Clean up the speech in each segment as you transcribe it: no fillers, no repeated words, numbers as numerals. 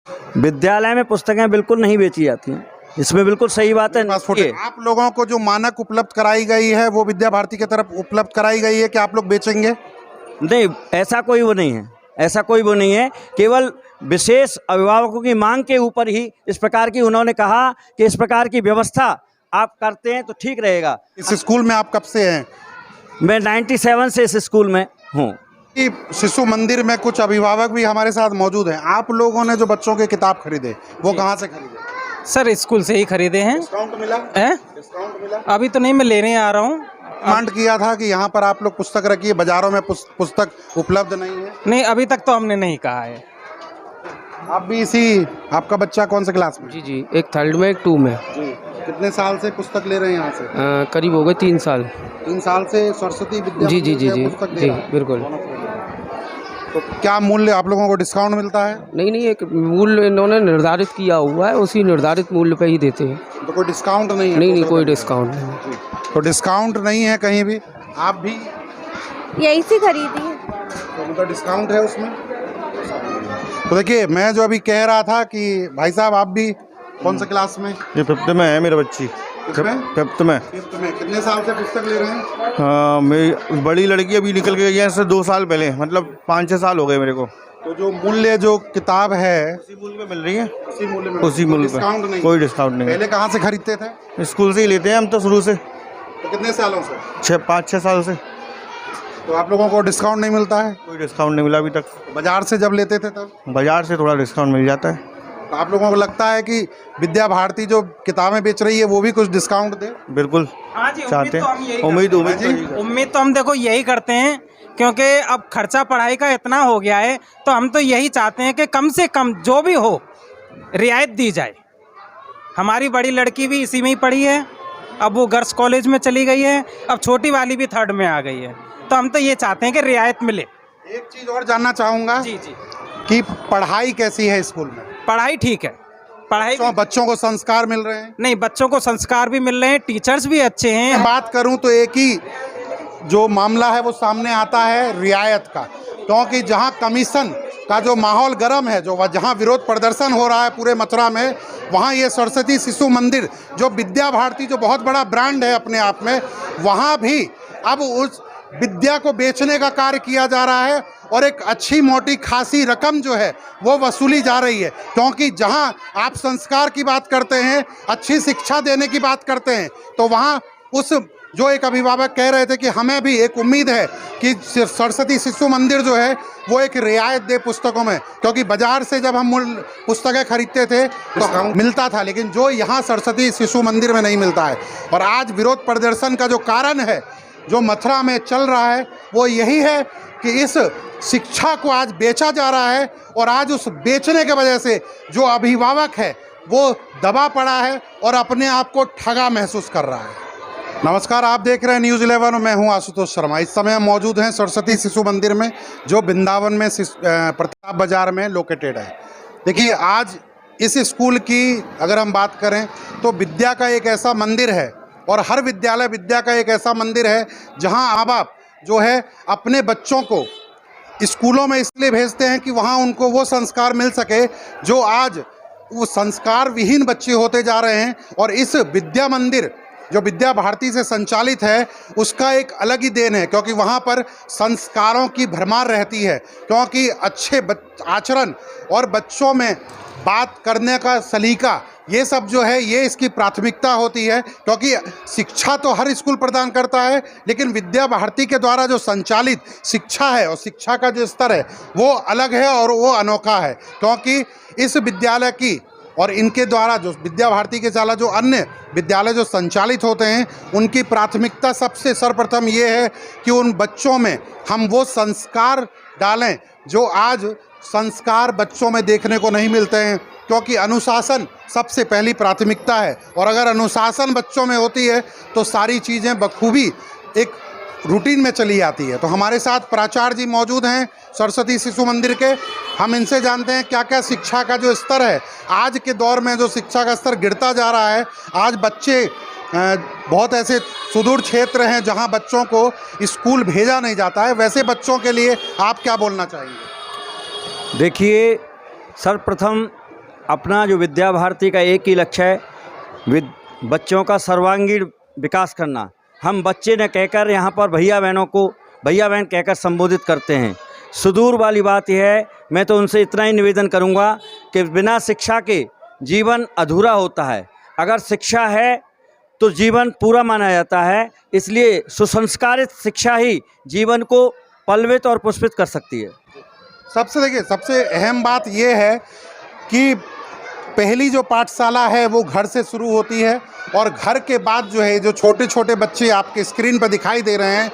विद्यालय में पुस्तकें बिल्कुल नहीं बेची जाती हैं, इसमें बिल्कुल सही बात है। आप लोगों को जो मानक उपलब्ध कराई गई है वो विद्या भारती की तरफ उपलब्ध कराई गई है कि आप लोग बेचेंगे? नहीं, ऐसा कोई वो नहीं है, ऐसा कोई वो नहीं है। केवल विशेष अभिभावकों की मांग के ऊपर ही इस प्रकार की उन्होंने कहा कि इस प्रकार की व्यवस्था आप करते हैं तो ठीक रहेगा। इस स्कूल में आप कब से हैं? मैं 97 से इस स्कूल में हूँ। कि शिशु मंदिर में कुछ अभिभावक भी हमारे साथ मौजूद हैं। आप लोगों ने जो बच्चों के किताब खरीदे वो कहाँ से खरीदे? सर स्कूल से ही खरीदे हैं। डिस्काउंट मिला? डिस्काउंट मिला? अभी तो नहीं, मैं लेने आ रहा हूँ। डिमांड किया था कि यहाँ पर आप लोग पुस्तक रखिए, बाजारों में पुस्तक उपलब्ध नहीं है। नहीं, अभी तक तो हमने नहीं कहा है। आप भी आपका बच्चा कौन से क्लास में? जी, एक थर्ड में एक 2 में। जी, कितने साल से पुस्तक ले रहे हैं यहाँ से? करीब हो गए 3 साल। 3 साल से सरस्वती विद्या जी जी जी जी पुस्तक जी बिल्कुल। तो क्या मूल्य आप लोगों को डिस्काउंट मिलता है? नहीं, एक मूल्य इन्होंने निर्धारित किया हुआ है, उसी निर्धारित मूल्य पे ही देते हैं। तो कोई डिस्काउंट नहीं है? नहीं, कोई डिस्काउंट नहीं। तो डिस्काउंट नहीं है कहीं भी? आप भी यही से खरीदी है तो मतलब डिस्काउंट है उसमें? तो देखिए, मैं जो अभी कह रहा था कि भाई साहब आप भी कौन से क्लास में? ये 5th में है मेरा बच्ची। 5th में। कितने साल से पुस्तक ले रहे हैं? हाँ, मेरी बड़ी लड़की अभी निकल के गई है इससे 2 साल पहले, मतलब 5-6 साल हो गए मेरे को। तो जो मूल्य जो किताब है उसी मूल्य में मिल रही है? उसी मूल्य में? उसी मूल्य डिस्काउंट नहीं? कोई डिस्काउंट नहीं। पहले कहाँ से खरीदते थे? स्कूल से ही लेते हैं हम तो शुरू से। तो कितने सालों से? 5-6 साल से। तो आप लोगों को डिस्काउंट नहीं मिलता है? कोई डिस्काउंट नहीं मिला अभी तक। बाजार से जब लेते थे तब? बाजार से थोड़ा डिस्काउंट मिल जाता है। तो आप लोगों को लगता है कि विद्या भारती जो किताबें बेच रही है वो भी कुछ डिस्काउंट दे? बिल्कुल चाहते हैं। उम्मीद तो हम देखो यही करते हैं, क्योंकि अब खर्चा पढ़ाई का इतना हो गया है, तो हम तो यही चाहते हैं कि कम से कम जो भी हो रियायत दी जाए। हमारी बड़ी लड़की भी इसी में ही पढ़ी है, अब वो गर्ल्स कॉलेज में चली गई है, अब छोटी वाली भी 3rd में आ गई है। तो हम तो ये चाहते हैं कि रियायत मिले। एक चीज़ और जानना चाहूँगा जी कि पढ़ाई कैसी है स्कूल में? पढ़ाई ठीक है। पढ़ाई बच्चों को संस्कार मिल रहे हैं? नहीं, बच्चों को संस्कार भी मिल रहे हैं, टीचर्स भी अच्छे हैं। बात करूं तो एक ही जो मामला है वो सामने आता है रियायत का, क्योंकि जहां कमीशन का जो माहौल गर्म है, जो जहां विरोध प्रदर्शन हो रहा है पूरे मथुरा में, वहां ये सरस्वती शिशु मंदिर जो विद्या भारती जो बहुत बड़ा ब्रांड है अपने आप में, वहां भी अब उस विद्या को बेचने का कार्य किया जा रहा है और एक अच्छी मोटी खासी रकम जो है वो वसूली जा रही है। क्योंकि जहां आप संस्कार की बात करते हैं, अच्छी शिक्षा देने की बात करते हैं, तो वहां उस जो एक अभिभावक कह रहे थे कि हमें भी एक उम्मीद है कि सरस्वती शिशु मंदिर जो है वो एक रियायत दे पुस्तकों में, क्योंकि बाजार से जब हम पुस्तकें खरीदते थे तो मिलता था, लेकिन जो यहाँ सरस्वती शिशु मंदिर में नहीं मिलता है। और आज विरोध प्रदर्शन का जो कारण है जो मथुरा में चल रहा है वो यही है कि इस शिक्षा को आज बेचा जा रहा है, और आज उस बेचने के वजह से जो अभिभावक है वो दबा पड़ा है और अपने आप को ठगा महसूस कर रहा है। नमस्कार, आप देख रहे हैं न्यूज़ 11 और मैं हूं आशुतोष शर्मा। इस समय हम मौजूद हैं सरस्वती शिशु मंदिर में, जो वृंदावन में प्रताप बाजार में लोकेटेड है। देखिए, आज इस स्कूल की अगर हम बात करें तो विद्या का एक ऐसा मंदिर है, और हर विद्यालय विद्या का एक ऐसा मंदिर है जहां माँ बाप जो है अपने बच्चों को स्कूलों में इसलिए भेजते हैं कि वहां उनको वो संस्कार मिल सके जो आज वो संस्कार विहीन बच्चे होते जा रहे हैं। और इस विद्या मंदिर जो विद्या भारती से संचालित है उसका एक अलग ही देन है, क्योंकि वहाँ पर संस्कारों की भरमार रहती है, क्योंकि अच्छे आचरण और बच्चों में बात करने का सलीका, ये सब जो है ये इसकी प्राथमिकता होती है। क्योंकि शिक्षा तो हर स्कूल प्रदान करता है, लेकिन विद्या भारती के द्वारा जो संचालित शिक्षा है और शिक्षा का जो स्तर है वो अलग है और वो अनोखा है। क्योंकि इस विद्यालय की और इनके द्वारा जो विद्या भारती के अलावा जो अन्य विद्यालय जो संचालित होते हैं उनकी प्राथमिकता सबसे सर्वप्रथम ये है कि उन बच्चों में हम वो संस्कार डालें जो आज संस्कार बच्चों में देखने को नहीं मिलते हैं। क्योंकि अनुशासन सबसे पहली प्राथमिकता है, और अगर अनुशासन बच्चों में होती है तो सारी चीज़ें बखूबी एक रूटीन में चली आती है। तो हमारे साथ प्राचार्य जी मौजूद हैं सरस्वती शिशु मंदिर के। हम इनसे जानते हैं क्या क्या शिक्षा का जो स्तर है आज के दौर में, जो शिक्षा का स्तर गिरता जा रहा है। आज बच्चे बहुत ऐसे सुदूर क्षेत्र हैं जहां बच्चों को स्कूल भेजा नहीं जाता है, वैसे बच्चों के लिए आप क्या बोलना चाहेंगे? देखिए, सर्वप्रथम अपना जो विद्या भारती का एक ही लक्ष्य है, बच्चों का सर्वांगीण विकास करना। हम बच्चे न कहकर यहाँ पर भैया बहनों को भैया बहन कहकर संबोधित करते हैं। सुदूर वाली बात यह है, मैं तो उनसे इतना ही निवेदन करूँगा कि बिना शिक्षा के जीवन अधूरा होता है। अगर शिक्षा है तो जीवन पूरा माना जाता है। इसलिए सुसंस्कारित शिक्षा ही जीवन को पल्वित और पुष्पित कर सकती है। सबसे अहम बात यह है कि पहली जो पाठशाला है वो घर से शुरू होती है, और घर के बाद जो है जो छोटे छोटे बच्चे आपके स्क्रीन पर दिखाई दे रहे हैं,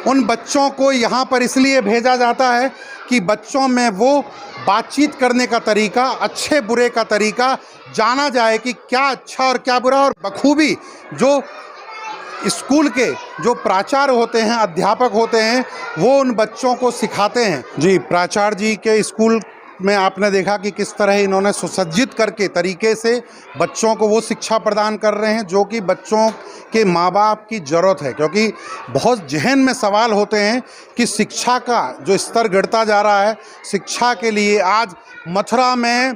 उन बच्चों को यहाँ पर इसलिए भेजा जाता है कि बच्चों में वो बातचीत करने का तरीका, अच्छे बुरे का तरीका जाना जाए कि क्या अच्छा और क्या बुरा। और बखूबी जो स्कूल के जो प्राचार्य होते हैं, अध्यापक होते हैं, वो उन बच्चों को सिखाते हैं। जी, प्राचार्य जी के स्कूल में आपने देखा कि किस तरह इन्होंने सुसज्जित करके तरीके से बच्चों को वो शिक्षा प्रदान कर रहे हैं जो कि बच्चों के माँ बाप की ज़रूरत है। क्योंकि बहुत जहन में सवाल होते हैं कि शिक्षा का जो स्तर गिरता जा रहा है, शिक्षा के लिए आज मथुरा में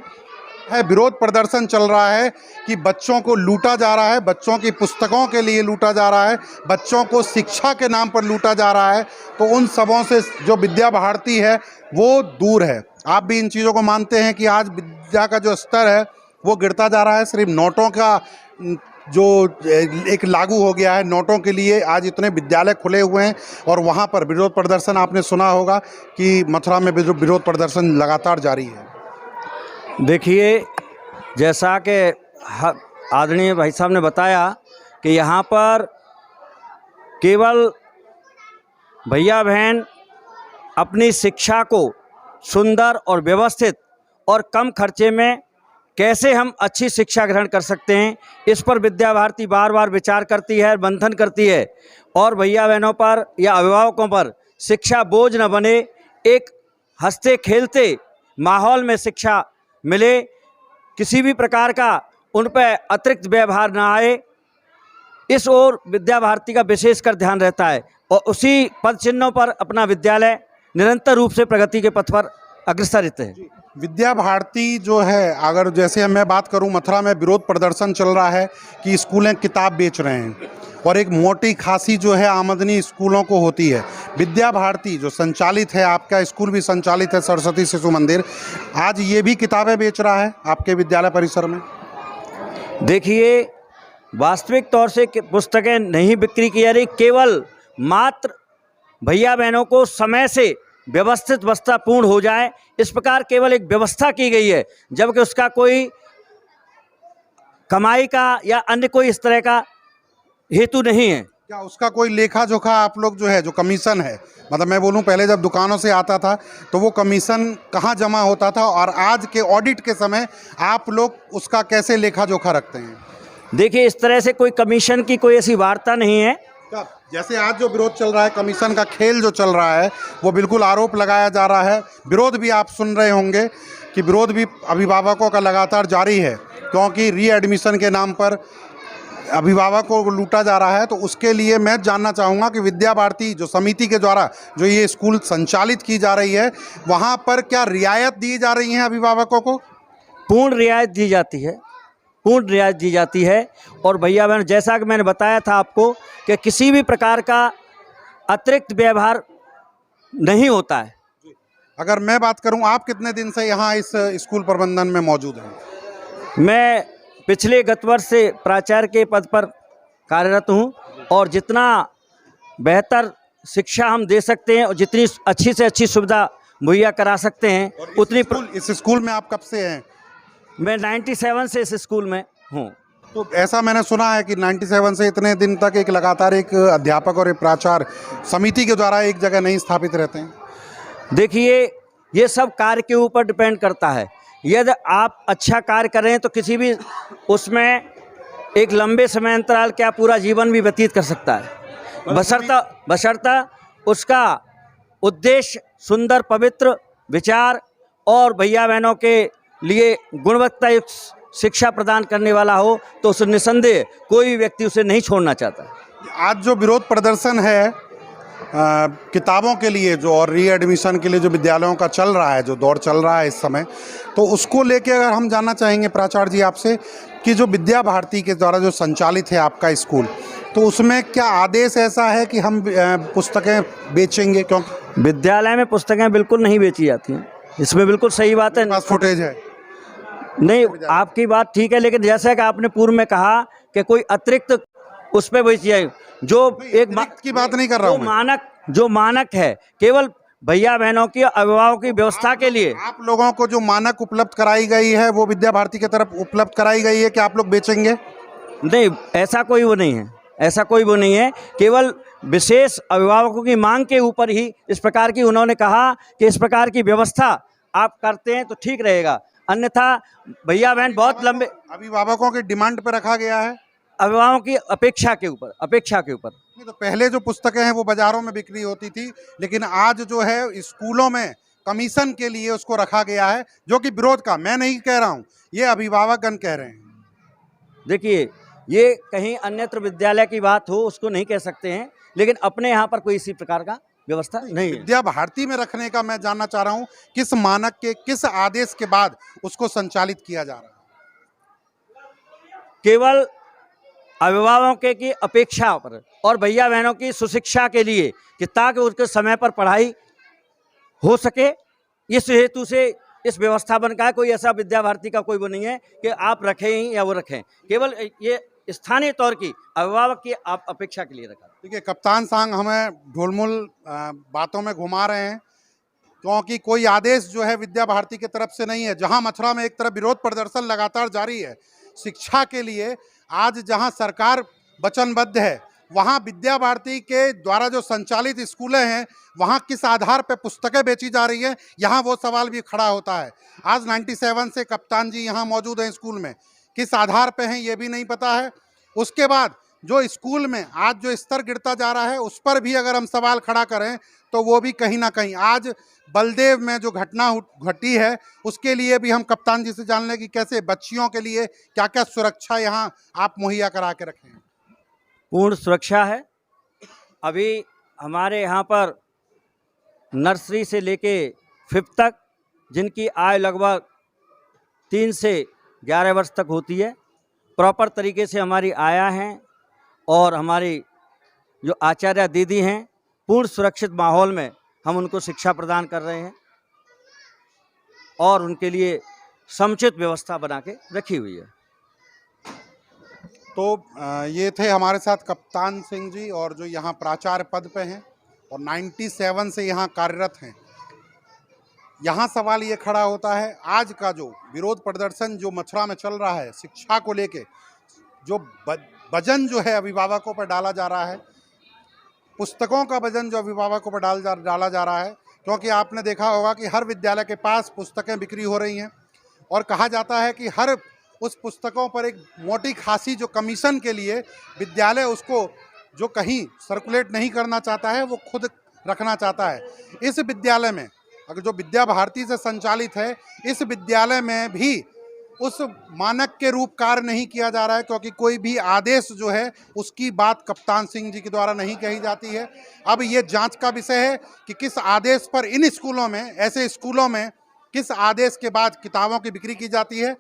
है विरोध प्रदर्शन चल रहा है कि बच्चों को लूटा जा रहा है, बच्चों की पुस्तकों के लिए लूटा जा रहा है, बच्चों को शिक्षा के नाम पर लूटा जा रहा है। तो उन सबों से जो विद्या भारती है वो दूर है। आप भी इन चीज़ों को मानते हैं कि आज विद्या का जो स्तर है वो गिरता जा रहा है। सिर्फ नोटों का जो एक लागू हो गया है, नोटों के लिए आज इतने विद्यालय खुले हुए हैं, और वहाँ पर विरोध प्रदर्शन आपने सुना होगा कि मथुरा में विरोध प्रदर्शन लगातार जारी है। देखिए, जैसा कि आदरणीय भाई साहब ने बताया कि यहाँ पर केवल भैया बहन अपनी शिक्षा को सुंदर और व्यवस्थित और कम खर्चे में कैसे हम अच्छी शिक्षा ग्रहण कर सकते हैं, इस पर विद्या भारती बार बार विचार करती है, मंथन करती है। और भैया बहनों पर या अभिभावकों पर शिक्षा बोझ न बने, एक हंसते खेलते माहौल में शिक्षा मिले, किसी भी प्रकार का उन पर अतिरिक्त व्यवहार ना आए, इस ओर विद्या भारती का विशेषकर ध्यान रहता है। और उसी पद चिन्हों पर अपना विद्यालय निरंतर रूप से प्रगति के पथ पर अग्रसर रहते हैं। विद्या भारती जो है, अगर जैसे मैं बात करूं, मथुरा में विरोध प्रदर्शन चल रहा है कि स्कूलें किताब बेच रहे हैं, और एक मोटी खासी जो है आमदनी स्कूलों को होती है। विद्या भारती जो संचालित है, आपका स्कूल भी संचालित है सरस्वती शिशु मंदिर, आज ये भी किताबें बेच रहा है आपके विद्यालय परिसर में। देखिए, वास्तविक तौर से पुस्तकें नहीं बिक्री की जा रही, केवल मात्र भैया बहनों को समय से व्यवस्थित व्यवस्था पूर्ण हो जाए, इस प्रकार केवल एक व्यवस्था की गई है, जबकि उसका कोई कमाई का या अन्य कोई इस तरह का हेतु नहीं है। क्या उसका कोई लेखा जोखा आप लोग जो है, जो कमीशन है, मतलब मैं बोलूं पहले जब दुकानों से आता था तो वो कमीशन कहाँ जमा होता था, और आज के ऑडिट के समय आप लोग उसका कैसे लेखा जोखा रखते हैं? देखिए, इस तरह से कोई कमीशन की कोई ऐसी वार्ता नहीं है। जैसे आज जो विरोध चल रहा है, कमीशन का खेल जो चल रहा है, वो बिल्कुल आरोप लगाया जा रहा है। विरोध भी आप सुन रहे होंगे कि विरोध भी अभिभावकों का लगातार जारी है, क्योंकि रीएडमिशन के नाम पर अभिभावकों को लूटा जा रहा है। तो उसके लिए मैं जानना चाहूँगा कि विद्या भारती जो समिति के द्वारा जो ये स्कूल संचालित की जा रही है, वहाँ पर क्या रियायत दी जा रही है अभिभावकों को? पूर्ण रियायत दी जाती है, पूर्ण रियायत दी जाती है। और भैया बहन, जैसा कि मैंने बताया था आपको कि किसी भी प्रकार का अतिरिक्त व्यवहार नहीं होता है। अगर मैं बात करूं, आप कितने दिन से यहाँ इस स्कूल प्रबंधन में मौजूद हैं? मैं पिछले गत वर्ष से प्राचार्य के पद पर कार्यरत हूँ, और जितना बेहतर शिक्षा हम दे सकते हैं और जितनी अच्छी से अच्छी सुविधा मुहैया करा सकते हैं उतनी। इस स्कूल में आप कब से हैं? मैं 97 से इस स्कूल में हूँ। तो ऐसा मैंने सुना है कि 97 से इतने दिन तक एक लगातार एक अध्यापक और एक प्राचार्य समिति के द्वारा एक जगह नहीं स्थापित रहते हैं। देखिए, ये सब कार्य के ऊपर डिपेंड करता है। यदि आप अच्छा कार्य कर रहे हैं तो किसी भी उसमें एक लंबे समय अंतराल क्या पूरा जीवन भी व्यतीत कर सकता है, बशर्ता उसका उद्देश्य सुंदर पवित्र विचार और भैया बहनों के लिए गुणवत्तायुक्त शिक्षा प्रदान करने वाला हो, तो उस निसंदेह कोई भी व्यक्ति उसे नहीं छोड़ना चाहता। आज जो विरोध प्रदर्शन है किताबों के लिए जो और री एडमिशन के लिए जो विद्यालयों का चल रहा है, जो दौर चल रहा है इस समय, तो उसको लेके अगर हम जानना चाहेंगे प्राचार्य जी आपसे कि जो विद्या भारती के द्वारा जो संचालित है आपका स्कूल, तो उसमें क्या आदेश ऐसा है कि हम पुस्तकें बेचेंगे? क्योंकि विद्यालय में पुस्तकें बिल्कुल नहीं बेची जाती हैं, इसमें बिल्कुल सही बात है। पास फुटेज है। नहीं, आपकी बात ठीक है, लेकिन जैसा कि आपने पूर्व में कहा कि कोई अतिरिक्त उस पर बेची जाए, जो एक की बात नहीं कर रहा हूं जो मानक है केवल भैया बहनों की अभिभावकों की व्यवस्था के लिए। आप लोगों को जो मानक उपलब्ध कराई गई है वो विद्या भारती की तरफ उपलब्ध कराई गई है कि आप लोग बेचेंगे? नहीं, ऐसा कोई वो नहीं है, ऐसा कोई वो नहीं है। केवल विशेष अभिभावकों की मांग के ऊपर ही इस प्रकार की उन्होंने कहा कि इस प्रकार की व्यवस्था आप करते हैं तो ठीक रहेगा, अन्यथा भैया बहन बहुत लंबे अभिभावकों की डिमांड पर रखा गया है, अभिभावकों की अपेक्षा के ऊपर। नहीं तो पहले जो पुस्तकें हैं वो बाजारों में बिक्री होती थी, लेकिन आज जो है स्कूलों में कमीशन के लिए उसको रखा गया है, जो कि विरोध का मैं नहीं कह रहा हूँ, ये अभिभावकगण कह रहे हैं। देखिए, ये कहीं अन्यत्र विद्यालय की बात हो उसको नहीं कह सकते हैं, लेकिन अपने यहाँ पर कोई इसी प्रकार का व्यवस्था नहीं है। विद्या भारती में रखने का मैं जानना चाह रहा हूँ किस मानक के, किस आदेश के बाद उसको संचालित किया जा रहा है? केवल अभिभावकों की अपेक्षा पर और भैया बहनों की सुशिक्षा के लिए कि ताकि उसके समय पर पढ़ाई हो सके, इस हेतु से इस व्यवस्था बन का है। कोई ऐसा विद्या भारती का कोई वो नहीं है कि आप रखें ही या वो रखें, केवल ये स्थानीय तौर की अभिभावक की आप अपेक्षा के लिए रखा। देखिए, कप्तान सांग हमें ढोलमुल बातों में घुमा रहे हैं, क्योंकि कोई आदेश जो है विद्या भारती की तरफ से नहीं है। जहां मथुरा में एक तरफ विरोध प्रदर्शन लगातार जारी है शिक्षा के लिए, आज जहां सरकार वचनबद्ध है, वहां विद्या भारती के द्वारा जो संचालित स्कूलें हैं वहां किस आधार पर पुस्तकें बेची जा रही हैं, यहां वो सवाल भी खड़ा होता है। आज 97 से कप्तान जी यहां मौजूद हैं स्कूल में, किस आधार पे हैं ये भी नहीं पता है। उसके बाद जो स्कूल में आज जो स्तर गिरता जा रहा है उस पर भी अगर हम सवाल खड़ा करें तो वो भी कहीं ना कहीं, आज बलदेव में जो घटना घटी है उसके लिए भी हम कप्तान जी से जान लें कि कैसे बच्चियों के लिए क्या क्या सुरक्षा यहाँ आप मुहैया करा के रखें। पूर्ण सुरक्षा है। अभी हमारे यहाँ पर नर्सरी से लेके 5th तक, जिनकी आयु लगभग 3 से 11 वर्ष तक होती है, प्रॉपर तरीके से हमारी आया हैं और हमारी जो आचार्य दीदी हैं, पूर्ण सुरक्षित माहौल में हम उनको शिक्षा प्रदान कर रहे हैं और उनके लिए समुचित व्यवस्था बना के रखी हुई है। तो ये थे हमारे साथ कप्तान सिंह जी, और जो यहाँ प्राचार्य पद पे हैं और 97 से यहाँ कार्यरत हैं। यहाँ सवाल ये खड़ा होता है, आज का जो विरोध प्रदर्शन जो मथुरा में चल रहा है शिक्षा को लेके, जो वजन जो है अभिभावकों पर डाला जा रहा है, पुस्तकों का वजन जो अभिभावकों पर डाला जा रहा है, क्योंकि आपने देखा होगा कि हर विद्यालय के पास पुस्तकें बिक्री हो रही हैं और कहा जाता है कि हर उस पुस्तकों पर एक मोटी खासी जो कमीशन के लिए विद्यालय उसको जो कहीं सर्कुलेट नहीं करना चाहता है वो खुद रखना चाहता है। इस विद्यालय में अगर जो विद्या भारती से संचालित है, इस विद्यालय में भी उस मानक के रूप कार्य नहीं किया जा रहा है, क्योंकि कोई भी आदेश जो है उसकी बात कप्तान सिंह जी के द्वारा नहीं कही जाती है। अब ये जांच का विषय है कि किस आदेश पर इन स्कूलों में, ऐसे स्कूलों में किस आदेश के बाद किताबों की बिक्री की जाती है।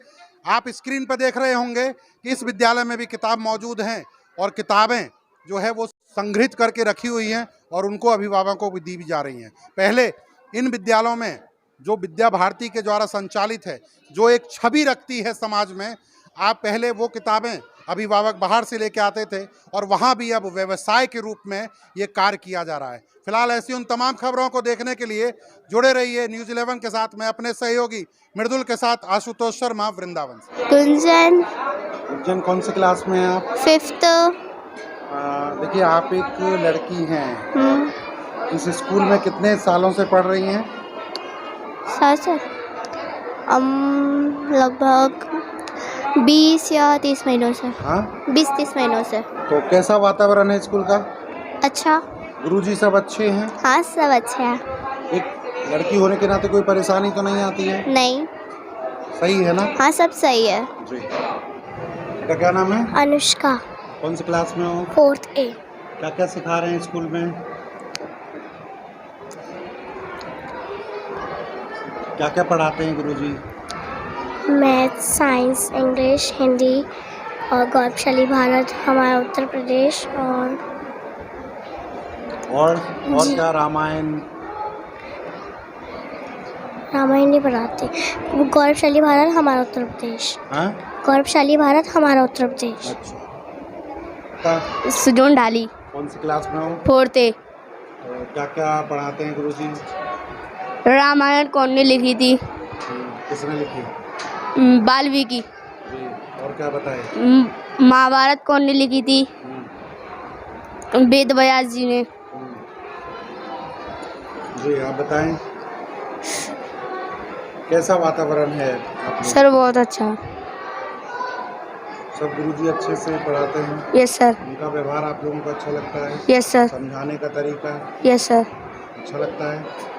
आप स्क्रीन पर देख रहे होंगे कि इस विद्यालय में भी किताब मौजूद हैं और किताबें जो है वो संग्रहित करके रखी हुई हैं और उनको अभिभावकों को दी भी जा रही हैं। पहले इन विद्यालयों में जो विद्या भारती के द्वारा संचालित है, जो एक छवि रखती है समाज में, आप पहले वो किताबें अभिभावक बाहर से लेके आते थे और वहाँ भी अब व्यवसाय के रूप में ये कार्य किया जा रहा है। फिलहाल ऐसी उन तमाम खबरों को देखने के लिए जुड़े रहिए न्यूज़ 11 के साथ। मैं अपने सहयोगी मृदुल के साथ आशुतोष शर्मा, वृंदावन से। गुंजन। गुंजन, कौन सी क्लास में हैं आप? 5th। देखिए, आप एक लड़की हैं, इस स्कूल में कितने सालों से पढ़ रही हैं? सर लगभग 20 या 30 महीनों से। हाँ, 20-30 महीनों से। तो कैसा वातावरण है स्कूल का? अच्छा। गुरुजी सब अच्छे हैं? हाँ, सब अच्छे हैं। एक लड़की होने के नाते कोई परेशानी तो नहीं आती है? नहीं। सही है ना? हाँ, सब सही है जी। बेटा, क्या नाम है? अनुष्का। कौन सी क्लास में हो? 4th A। क्या क्या सिखा रहे हैं स्कूल में? क्या क्या पढ़ाते हैं गुरुजी? मैथ, साइंस, इंग्लिश, हिंदी और गौरवशाली भारत हमारा उत्तर प्रदेश और जी। क्या रामायण? रामायण नहीं पढ़ाते। वो गौरवशाली भारत हमारा उत्तर प्रदेश। हाँ? गौरवशाली भारत हमारा उत्तर प्रदेश। अच्छा। सुजोन डाली कौन सी क्लास में हो? 4th। क्या क्या पढ़ाते हैं गुरुजी? रामायण कौन ने लिखी थी? किसने लिखी? वाल्मीकि। जी। और क्या बताए? महाभारत कौन ने लिखी थी? वेद व्यास जी ने। जी आप बताएं, कैसा वातावरण है आप लोग? सर बहुत अच्छा। सब गुरुजी अच्छे से पढ़ाते हैं? Yes sir. उनका व्यवहार आप लोगों को अच्छा लगता है? Yes sir. समझाने का तरीका यस सर। अच्छा लगता है?